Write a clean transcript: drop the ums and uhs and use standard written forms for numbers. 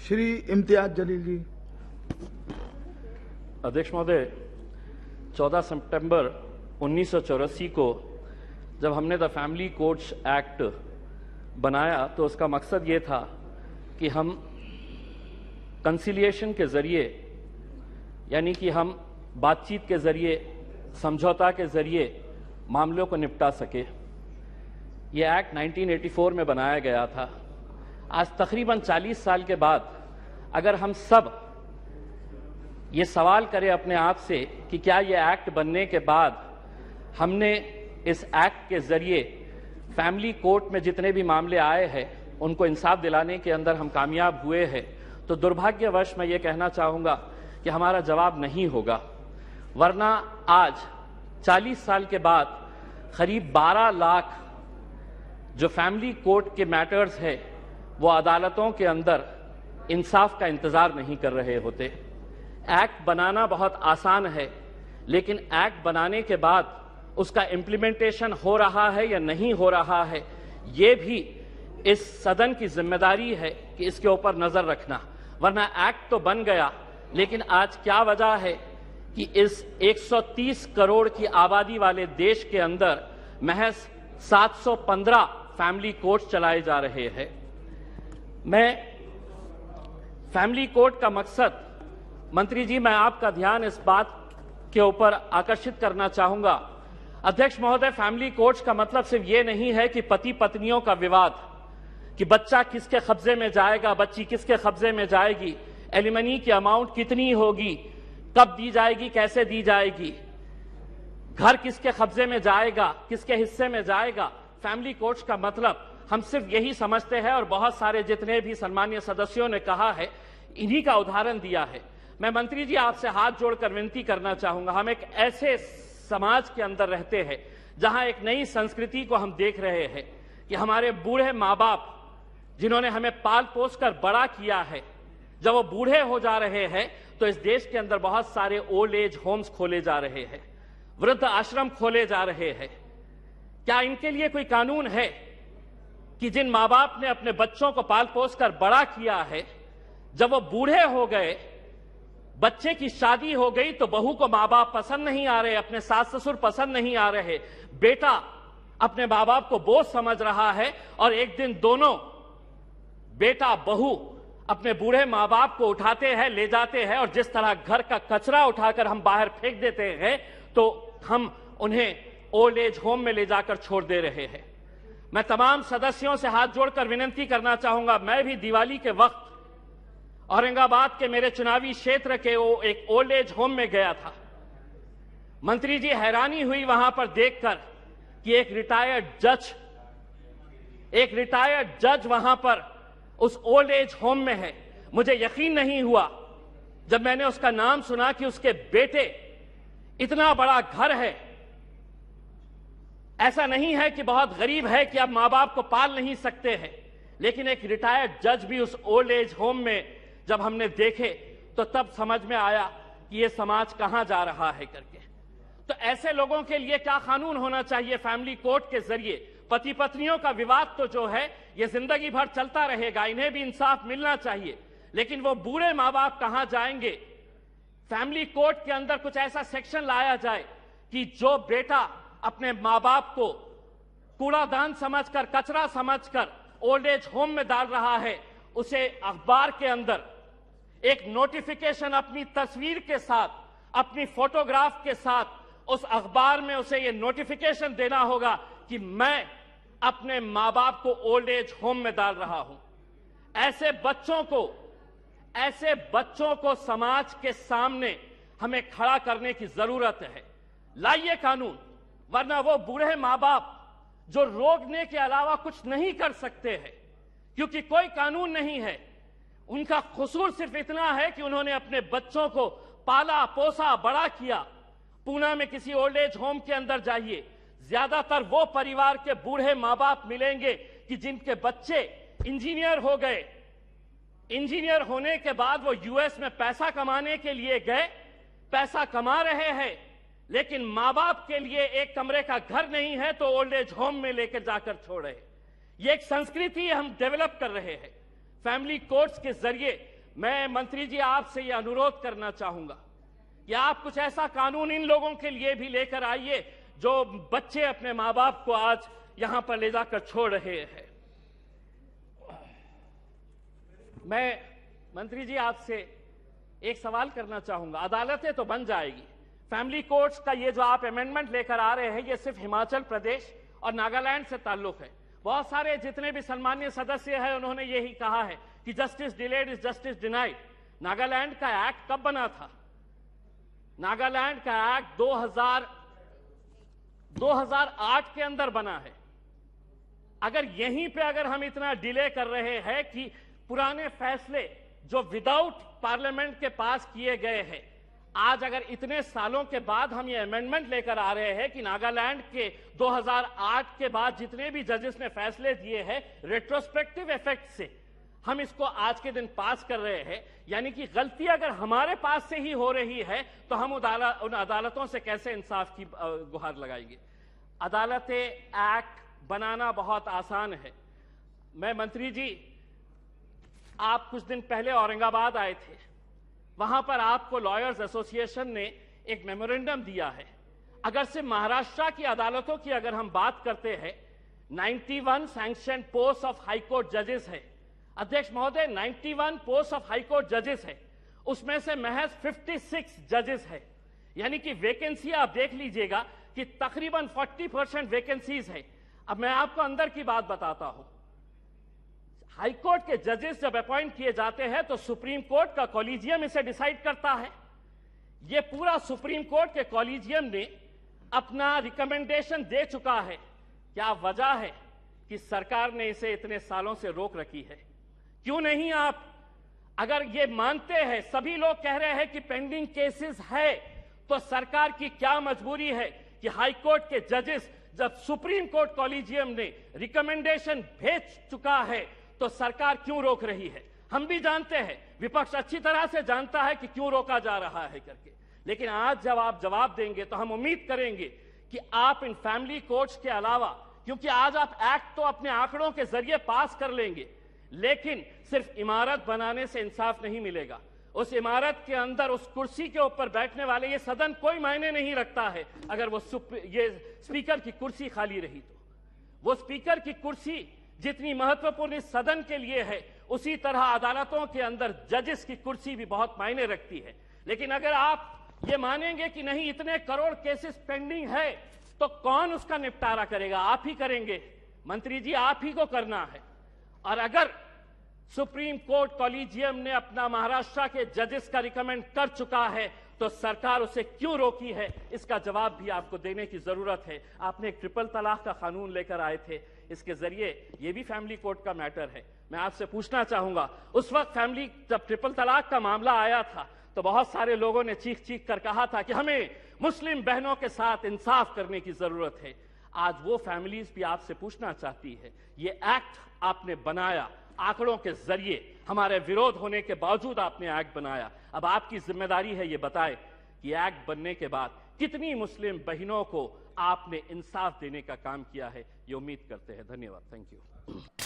श्री इम्तियाज जलील जी। अध्यक्ष महोदय, 14 सितंबर 1984 को जब हमने द फैमिली कोर्ट्स एक्ट बनाया तो उसका मकसद ये था कि हम कंसिलिएशन के जरिए, यानी कि हम बातचीत के जरिए, समझौता के जरिए मामलों को निपटा सके। ये एक्ट 1984 में बनाया गया था। आज तकरीबन 40 साल के बाद अगर हम सब ये सवाल करें अपने आप से कि क्या ये एक्ट बनने के बाद हमने इस एक्ट के जरिए फैमिली कोर्ट में जितने भी मामले आए हैं उनको इंसाफ दिलाने के अंदर हम कामयाब हुए हैं, तो दुर्भाग्यवश मैं ये कहना चाहूँगा कि हमारा जवाब नहीं होगा। वरना आज 40 साल के बाद करीब 12 लाख जो फैमिली कोर्ट के मैटर्स है वो अदालतों के अंदर इंसाफ का इंतजार नहीं कर रहे होते। एक्ट बनाना बहुत आसान है, लेकिन एक्ट बनाने के बाद उसका इम्प्लीमेंटेशन हो रहा है या नहीं हो रहा है, ये भी इस सदन की जिम्मेदारी है कि इसके ऊपर नजर रखना। वरना एक्ट तो बन गया, लेकिन आज क्या वजह है कि इस 130 करोड़ की आबादी वाले देश के अंदर महज 715 फैमिली कोर्ट चलाए जा रहे हैं। मैं फैमिली कोर्ट का मकसद, मंत्री जी, मैं आपका ध्यान इस बात के ऊपर आकर्षित करना चाहूंगा। अध्यक्ष महोदय, फैमिली कोर्ट्स का मतलब सिर्फ ये नहीं है कि पति पत्नियों का विवाद, कि बच्चा किसके कब्जे में जाएगा, बच्ची किसके कब्जे में जाएगी, एलिमनी की अमाउंट कितनी होगी, कब दी जाएगी, कैसे दी जाएगी, घर किसके कब्जे में जाएगा, किसके हिस्से में जाएगा। फैमिली कोर्ट्स का मतलब हम सिर्फ यही समझते हैं, और बहुत सारे जितने भी सम्मानीय सदस्यों ने कहा है, इन्हीं का उदाहरण दिया है। मैं मंत्री जी आपसे हाथ जोड़कर विनती करना चाहूंगा, हम एक ऐसे समाज के अंदर रहते हैं जहां एक नई संस्कृति को हम देख रहे हैं कि हमारे बूढ़े माँ बाप जिन्होंने हमें पाल पोस कर बड़ा किया है, जब वो बूढ़े हो जा रहे हैं तो इस देश के अंदर बहुत सारे ओल्ड एज होम्स खोले जा रहे हैं, वृद्ध आश्रम खोले जा रहे हैं। क्या इनके लिए कोई कानून है कि जिन माँ बाप ने अपने बच्चों को पाल पोस कर बड़ा किया है, जब वो बूढ़े हो गए, बच्चे की शादी हो गई, तो बहू को माँ बाप पसंद नहीं आ रहे, अपने सास ससुर पसंद नहीं आ रहे, बेटा अपने माँ बाप को बोझ समझ रहा है, और एक दिन दोनों बेटा बहू अपने बूढ़े माँ बाप को उठाते हैं, ले जाते हैं, और जिस तरह घर का कचरा उठाकर हम बाहर फेंक देते हैं, तो हम उन्हें ओल्ड एज होम में ले जाकर छोड़ दे रहे हैं। मैं तमाम सदस्यों से हाथ जोड़कर विनती करना चाहूंगा, मैं भी दिवाली के वक्त औरंगाबाद के मेरे चुनावी क्षेत्र के वो एक ओल्ड एज होम में गया था। मंत्री जी, हैरानी हुई वहां पर देखकर कि एक रिटायर्ड जज वहां पर उस ओल्ड एज होम में है। मुझे यकीन नहीं हुआ जब मैंने उसका नाम सुना कि उसके बेटे, इतना बड़ा घर है, ऐसा नहीं है कि बहुत गरीब है कि अब मां बाप को पाल नहीं सकते हैं, लेकिन एक रिटायर्ड जज भी उस ओल्ड एज होम में जब हमने देखे तो तब समझ में आया कि ये समाज कहां जा रहा है करके। तो ऐसे लोगों के लिए क्या कानून होना चाहिए फैमिली कोर्ट के जरिए? पति पत्नियों का विवाद तो जो है ये जिंदगी भर चलता रहेगा, इन्हें भी इंसाफ मिलना चाहिए, लेकिन वो बूढ़े माँ बाप कहां जाएंगे? फैमिली कोर्ट के अंदर कुछ ऐसा सेक्शन लाया जाए कि जो बेटा अपने माँ बाप को कूड़ादान समझकर, कचरा समझकर ओल्ड एज होम में डाल रहा है, उसे अखबार के अंदर एक नोटिफिकेशन अपनी तस्वीर के साथ, अपनी फोटोग्राफ के साथ उस अखबार में उसे यह नोटिफिकेशन देना होगा कि मैं अपने मां बाप को ओल्ड एज होम में डाल रहा हूं। ऐसे बच्चों को समाज के सामने हमें खड़ा करने की जरूरत है। लाइए कानून, वरना वो बूढ़े मां बाप जो रोकने के अलावा कुछ नहीं कर सकते हैं, क्योंकि कोई कानून नहीं है। उनका कसूर सिर्फ इतना है कि उन्होंने अपने बच्चों को पाला पोसा बड़ा किया। पूना में किसी ओल्ड एज होम के अंदर जाइए, ज्यादातर वो परिवार के बूढ़े माँ बाप मिलेंगे कि जिनके बच्चे इंजीनियर हो गए। इंजीनियर होने के बाद वो यूएस में पैसा कमाने के लिए गए, पैसा कमा रहे हैं, लेकिन माँ बाप के लिए एक कमरे का घर नहीं है तो ओल्ड एज होम में लेकर जाकर छोड़े। ये एक संस्कृति हम डेवलप कर रहे हैं। फैमिली कोर्ट्स के जरिए मैं मंत्री जी आपसे यह अनुरोध करना चाहूंगा कि आप कुछ ऐसा कानून इन लोगों के लिए भी लेकर आइए जो बच्चे अपने मां बाप को आज यहां पर ले जाकर छोड़ रहे हैं। मैं मंत्री जी आपसे एक सवाल करना चाहूंगा। अदालतें तो बन जाएगी, फैमिली कोर्ट्स का ये जो आप अमेंडमेंट लेकर आ रहे हैं ये सिर्फ हिमाचल प्रदेश और नागालैंड से ताल्लुक है। बहुत सारे जितने भी सम्मानीय सदस्य हैं उन्होंने यही कहा है कि justice delayed is justice denied. Nagaland का एक्ट कब बना था? नागालैंड का एक्ट 2008 के अंदर बना है। अगर यहीं पे अगर हम इतना डिले कर रहे हैं कि पुराने फैसले जो विदाउट पार्लियामेंट के पास किए गए हैं, आज अगर इतने सालों के बाद हम ये अमेंडमेंट लेकर आ रहे हैं कि नागालैंड के 2008 के बाद जितने भी जजेस ने फैसले दिए हैं रेट्रोस्पेक्टिव इफेक्ट से हम इसको आज के दिन पास कर रहे हैं, यानी कि गलती अगर हमारे पास से ही हो रही है तो हम उन अदालतों से कैसे इंसाफ की गुहार लगाएंगे? अदालतें एक्ट बनाना बहुत आसान है। मैं मंत्री जी, आप कुछ दिन पहले औरंगाबाद आए थे, वहां पर आपको लॉयर्स एसोसिएशन ने एक मेमोरेंडम दिया है। अगर से महाराष्ट्र की अदालतों की अगर हम बात करते हैं, 91 सैंक्शन पोस्ट ऑफ हाईकोर्ट जजेस है। अध्यक्ष महोदय, 91 पोस्ट ऑफ हाईकोर्ट जजेस है, उसमें से महज 56 जजेस है, यानी कि वैकेंसी आप देख लीजिएगा कि तकरीबन 40% वैकेंसीज है। अब मैं आपको अंदर की बात बताता हूं। हाईकोर्ट के जजेस जब अपॉइंट किए जाते हैं तो सुप्रीम कोर्ट का कॉलेजियम इसे डिसाइड करता है। यह पूरा सुप्रीम कोर्ट के कॉलेजियम ने अपना रिकमेंडेशन दे चुका है। क्या वजह है कि सरकार ने इसे इतने सालों से रोक रखी है? क्यों नहीं आप, अगर ये मानते हैं, सभी लोग कह रहे हैं कि पेंडिंग केसेस है, तो सरकार की क्या मजबूरी है कि हाईकोर्ट के जजेस जब सुप्रीम कोर्ट कॉलेजियम ने रिकमेंडेशन भेज चुका है तो सरकार क्यों रोक रही है? हम भी जानते हैं, विपक्ष अच्छी तरह से जानता है कि क्यों रोका जा रहा है करके, लेकिन आज जब आप जवाब देंगे तो हम उम्मीद करेंगे कि आप इन फैमिली कोर्ट्स के अलावा, क्योंकि आज आप एक्ट तो अपने आंकड़ों के जरिए पास कर लेंगे, लेकिन सिर्फ इमारत बनाने से इंसाफ नहीं मिलेगा। उस इमारत के अंदर उस कुर्सी के ऊपर बैठने वाले, ये सदन कोई मायने नहीं रखता है अगर वो ये स्पीकर की कुर्सी खाली रही तो। वो स्पीकर की कुर्सी जितनी महत्वपूर्ण इस सदन के लिए है, उसी तरह अदालतों के अंदर जजेस की कुर्सी भी बहुत मायने रखती है। लेकिन अगर आप ये मानेंगे कि नहीं, इतने करोड़ केसेस पेंडिंग है, तो कौन उसका निपटारा करेगा? आप ही करेंगे मंत्री जी, आप ही को करना है। और अगर सुप्रीम कोर्ट कॉलेजियम ने अपना महाराष्ट्र के जजेस का रिकमेंड कर चुका है तो सरकार उसे क्यों रोकी है, इसका जवाब भी आपको देने की जरूरत है। आपने एक ट्रिपल तलाक का कानून लेकर आए थे, इसके जरिए यह भी फैमिली कोर्ट का मैटर है। मैं आपसे पूछना चाहूंगा, उस वक्त जब ट्रिपल तलाक का मामला आया था तो बहुत सारे लोगों ने चीख चीख कर कहा था कि हमें मुस्लिम बहनों के साथ इंसाफ करने की जरूरत है। आज वो फैमिलीज भी आपसे पूछना चाहती है, ये एक्ट आपने बनाया, आंकड़ों के जरिए हमारे विरोध होने के बावजूद आपने एक्ट बनाया। अब आपकी जिम्मेदारी है ये बताए कि एक्ट बनने के बाद कितनी मुस्लिम बहनों को आपने इंसाफ देने का काम किया है। ये उम्मीद करते हैं। धन्यवाद। Thank you.